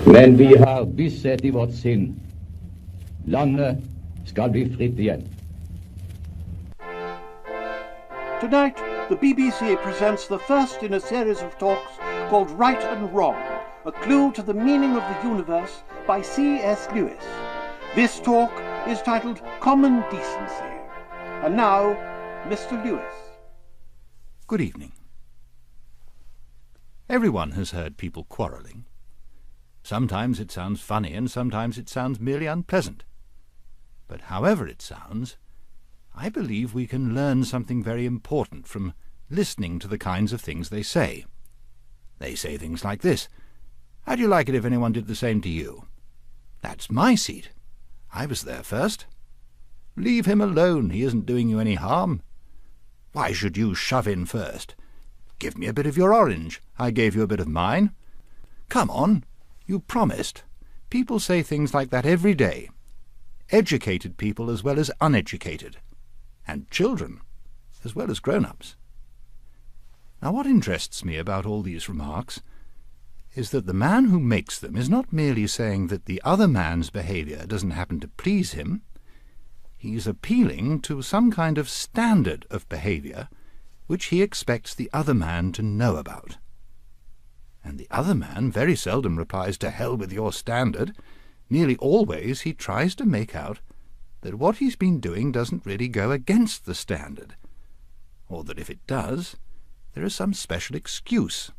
Men vi har visshet I vårt sinn. Landet skal bli fritt igjen. Tonight, the BBC presents the first in a series of talks called Right and Wrong, A Clue to the Meaning of the Universe by C.S. Lewis. This talk is titled Common Decency. And now, Mr. Lewis. Good evening. Everyone has heard people quarrelling. Sometimes it sounds funny and sometimes it sounds merely unpleasant. But however it sounds, I believe we can learn something very important from listening to the kinds of things they say. They say things like this: "How'd you like it if anyone did the same to you?" "That's my seat. I was there first." "Leave him alone. He isn't doing you any harm." "Why should you shove in first?" "Give me a bit of your orange. I gave you a bit of mine." "Come on. You promised." People say things like that every day. Educated people as well as uneducated. And children as well as grown-ups. Now what interests me about all these remarks is that the man who makes them is not merely saying that the other man's behaviour doesn't happen to please him. He's appealing to some kind of standard of behaviour which he expects the other man to know about. And the other man very seldom replies, "To hell with your standard." Nearly always he tries to make out that what he's been doing doesn't really go against the standard, or that if it does, there is some special excuse.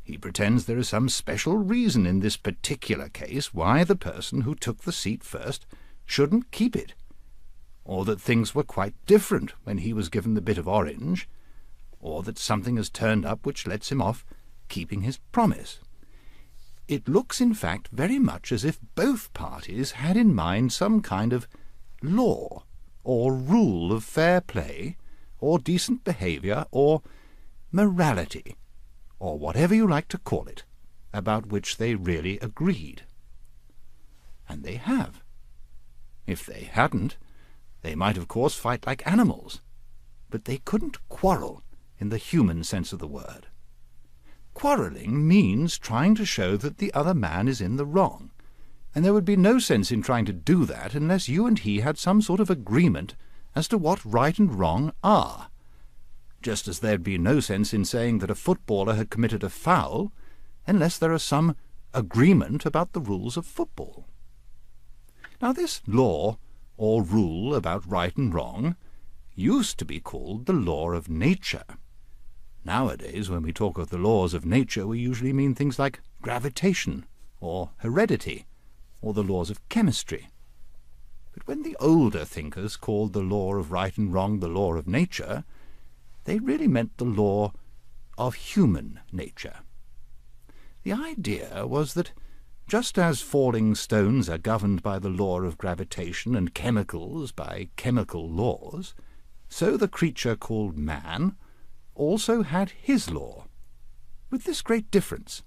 He pretends there is some special reason in this particular case why the person who took the seat first shouldn't keep it, or that things were quite different when he was given the bit of orange, or that something has turned up which lets him off keeping his promise. It looks, in fact, very much as if both parties had in mind some kind of law, or rule of fair play, or decent behaviour, or morality, or whatever you like to call it, about which they really agreed. And they have. If they hadn't, they might of course fight like animals, but they couldn't quarrel in the human sense of the word. Quarrelling means trying to show that the other man is in the wrong, and there would be no sense in trying to do that unless you and he had some sort of agreement as to what right and wrong are, just as there'd be no sense in saying that a footballer had committed a foul unless there is some agreement about the rules of football. Now this law or rule about right and wrong used to be called the law of nature. Nowadays, when we talk of the laws of nature, we usually mean things like gravitation, or heredity, or the laws of chemistry. But when the older thinkers called the law of right and wrong the law of nature, they really meant the law of human nature. The idea was that just as falling stones are governed by the law of gravitation and chemicals by chemical laws, so the creature called man also had his law, with this great difference,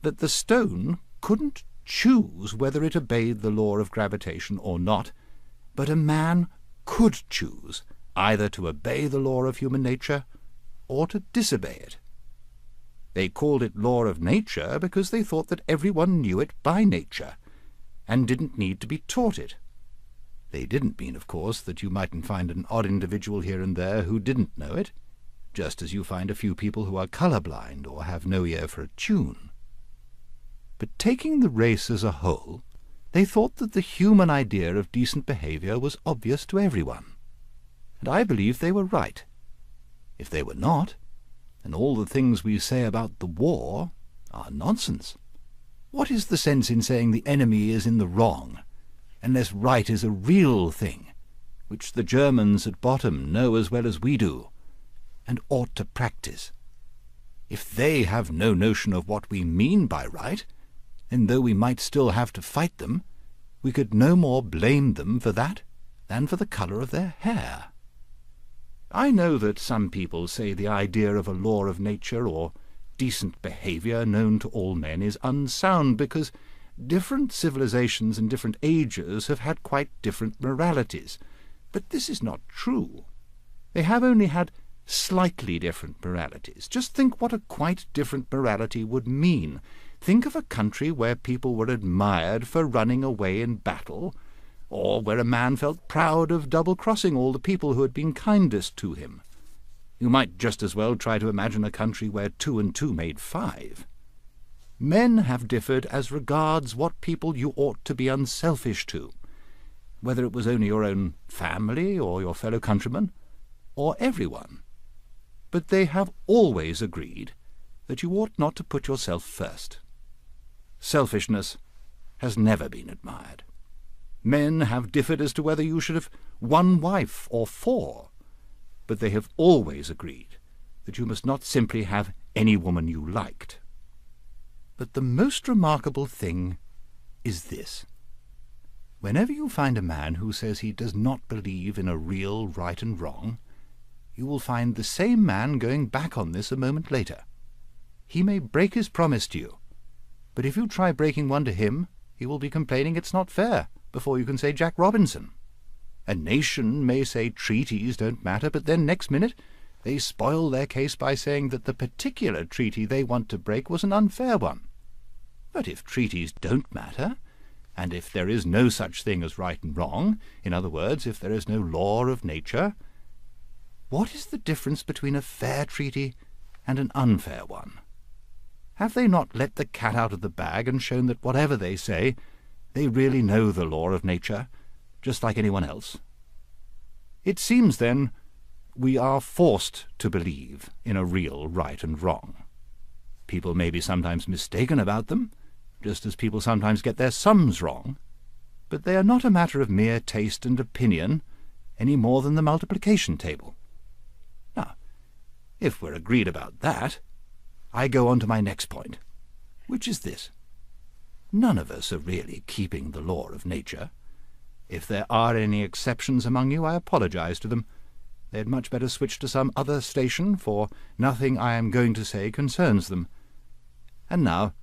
that the stone couldn't choose whether it obeyed the law of gravitation or not, but a man could choose either to obey the law of human nature or to disobey it. They called it law of nature because they thought that everyone knew it by nature, and didn't need to be taught it. They didn't mean, of course, that you mightn't find an odd individual here and there who didn't know it, just as you find a few people who are colour-blind or have no ear for a tune. But taking the race as a whole, they thought that the human idea of decent behaviour was obvious to everyone. And I believe they were right. If they were not, then all the things we say about the war are nonsense. What is the sense in saying the enemy is in the wrong, unless right is a real thing, which the Germans at bottom know as well as we do, and ought to practice? If they have no notion of what we mean by right, then though we might still have to fight them, we could no more blame them for that than for the colour of their hair. I know that some people say the idea of a law of nature or decent behaviour known to all men is unsound because different civilizations and different ages have had quite different moralities. But this is not true. They have only had slightly different moralities. Just think what a quite different morality would mean. Think of a country where people were admired for running away in battle, or where a man felt proud of double-crossing all the people who had been kindest to him. You might just as well try to imagine a country where 2 and 2 made 5. Men have differed as regards what people you ought to be unselfish to, whether it was only your own family or your fellow countrymen, or everyone. But they have always agreed that you ought not to put yourself first. Selfishness has never been admired. Men have differed as to whether you should have 1 wife or 4, but they have always agreed that you must not simply have any woman you liked. But the most remarkable thing is this. Whenever you find a man who says he does not believe in a real right and wrong, you will find the same man going back on this a moment later. He may break his promise to you, but if you try breaking one to him, he will be complaining it's not fair before you can say Jack Robinson. A nation may say treaties don't matter, but then next minute they spoil their case by saying that the particular treaty they want to break was an unfair one. But if treaties don't matter, and if there is no such thing as right and wrong, in other words, if there is no law of nature, what is the difference between a fair treaty and an unfair one? Have they not let the cat out of the bag and shown that whatever they say, they really know the law of nature, just like anyone else? It seems, then, we are forced to believe in a real right and wrong. People may be sometimes mistaken about them, just as people sometimes get their sums wrong, but they are not a matter of mere taste and opinion any more than the multiplication table. Now, if we're agreed about that, I go on to my next point, which is this. None of us are really keeping the law of nature. If there are any exceptions among you, I apologize to them. They had much better switch to some other station, for nothing I am going to say concerns them. And now,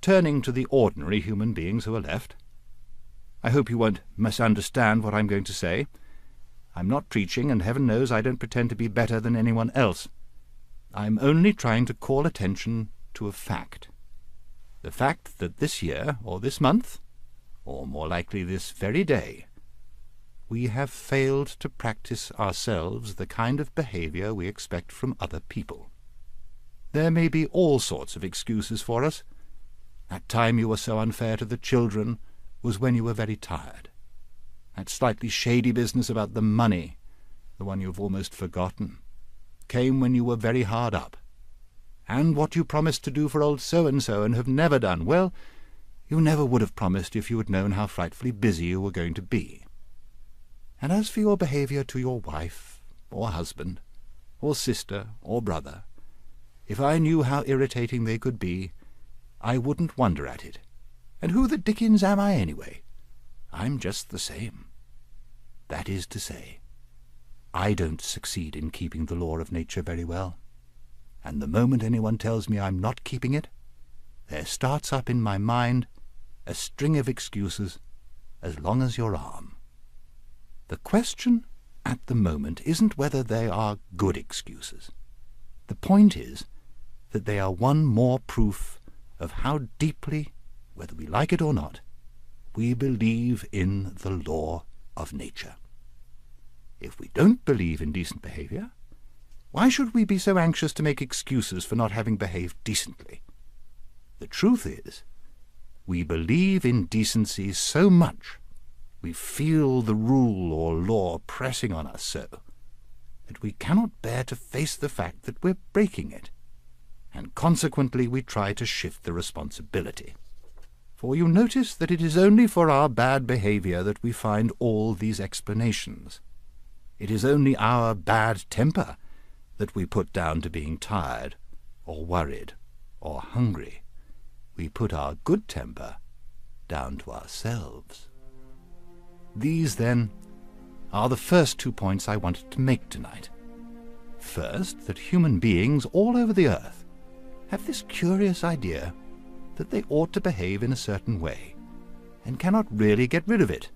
turning to the ordinary human beings who are left, I hope you won't misunderstand what I'm going to say. I'm not preaching, and heaven knows I don't pretend to be better than anyone else. I'm only trying to call attention to a fact. The fact that this year, or this month, or more likely this very day, we have failed to practice ourselves the kind of behavior we expect from other people. There may be all sorts of excuses for us. That time you were so unfair to the children was when you were very tired. That slightly shady business about the money, the one you've almost forgotten, came when you were very hard up. And what you promised to do for old so-and-so and have never done, well, you never would have promised if you had known how frightfully busy you were going to be. And as for your behaviour to your wife, or husband, or sister, or brother, if I knew how irritating they could be, I wouldn't wonder at it. And who the dickens am I anyway? I'm just the same. That is to say, I don't succeed in keeping the law of nature very well. And the moment anyone tells me I'm not keeping it, there starts up in my mind a string of excuses as long as your arm. The question at the moment isn't whether they are good excuses. The point is that they are one more proof of how deeply, whether we like it or not, we believe in the law of nature. If we don't believe in decent behaviour, why should we be so anxious to make excuses for not having behaved decently? The truth is, we believe in decency so much, we feel the rule or law pressing on us so, that we cannot bear to face the fact that we're breaking it, and consequently we try to shift the responsibility. For you notice that it is only for our bad behaviour that we find all these explanations. It is only our bad temper that we put down to being tired, or worried, or hungry. We put our good temper down to ourselves. These, then, are the first 2 points I wanted to make tonight. First, that human beings all over the earth have this curious idea that they ought to behave in a certain way, and cannot really get rid of it.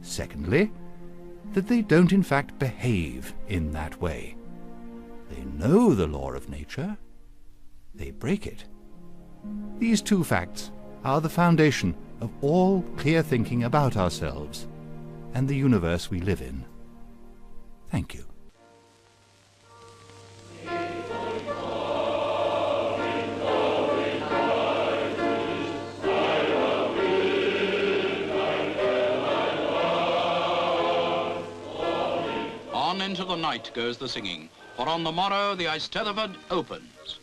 Secondly, that they don't in fact behave in that way. They know the law of nature, they break it, These two facts are the foundation of all clear thinking about ourselves and the universe we live in. Thank you. On into the night goes the singing, for on the morrow the Eisteddfod opens.